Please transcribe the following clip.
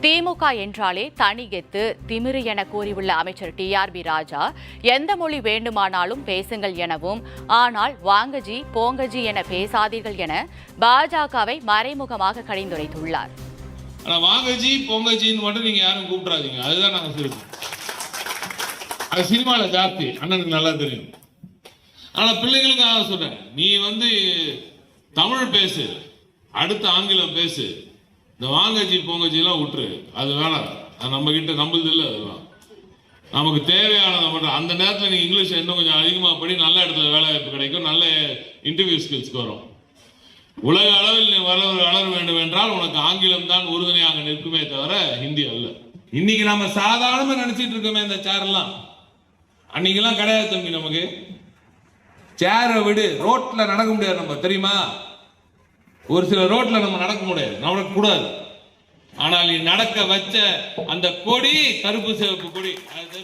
திமுக என்றாலே தனி கெத்து திமிரு என கூறியுள்ள அமைச்சர் டிஆர்பி ராஜா எந்த மொழி வேண்டுமானாலும் பேசுங்கள் எனவும், ஆனால் வாங்கஜி போங்கஜி என பேசாதீர்கள் என பாஜகவை மறைமுகமாக கடிந்துரைத்துள்ளார். வாங்கஜி பொங்கஜின்னு மட்டும் நீங்க யாரும் கூப்பிடாதீங்க, அதுதான் நாங்க சொல்லுவோம். அது சினிமால ஜாஸ்தி, அண்ணனுக்கு நல்லா தெரியும். ஆனா பிள்ளைகளுக்காக சொல்றேன், நீ தமிழ் பேசு, அடுத்து ஆங்கிலம் பேசு, இந்த வாங்கஜி பொங்கஜி எல்லாம் விட்டுரு, அது வேணாம். அது நம்ம கிட்ட நம்புது இல்லை. அதெல்லாம் நமக்கு தேவையானதை மட்டும். அந்த நேரத்தில் நீங்க இங்கிலீஷ் இன்னும் கொஞ்சம் அதிகமாக படி, நல்ல இடத்துல வேலை வாய்ப்பு கிடைக்கும், நல்ல இன்டர்வியூ ஸ்கில்ஸ்க்கு வரும். உலக அளவில் நீ வளர வேண்டும் என்றால் உனக்கு ஆங்கிலம் தான் உறுதுணையாக நிற்குமே தவிர ஹிந்தி அல்ல. இன்னைக்கு நம்ம சாதாரணமா நினைச்சிட்டு இருக்கோமே இந்த சேர் எல்லாம், அன்னைக்கெல்லாம் கிடையாது தம்பி. நமக்கு சேரை விடு, ரோட்ல நடக்க முடியாது நம்ம, தெரியுமா? ஒரு சில ரோட்ல நம்ம நடக்க முடியாது, நடக்க கூடாது. ஆனால் நீ நடக்க வச்ச அந்த கொடி கருப்பு சிவப்பு கொடி, அது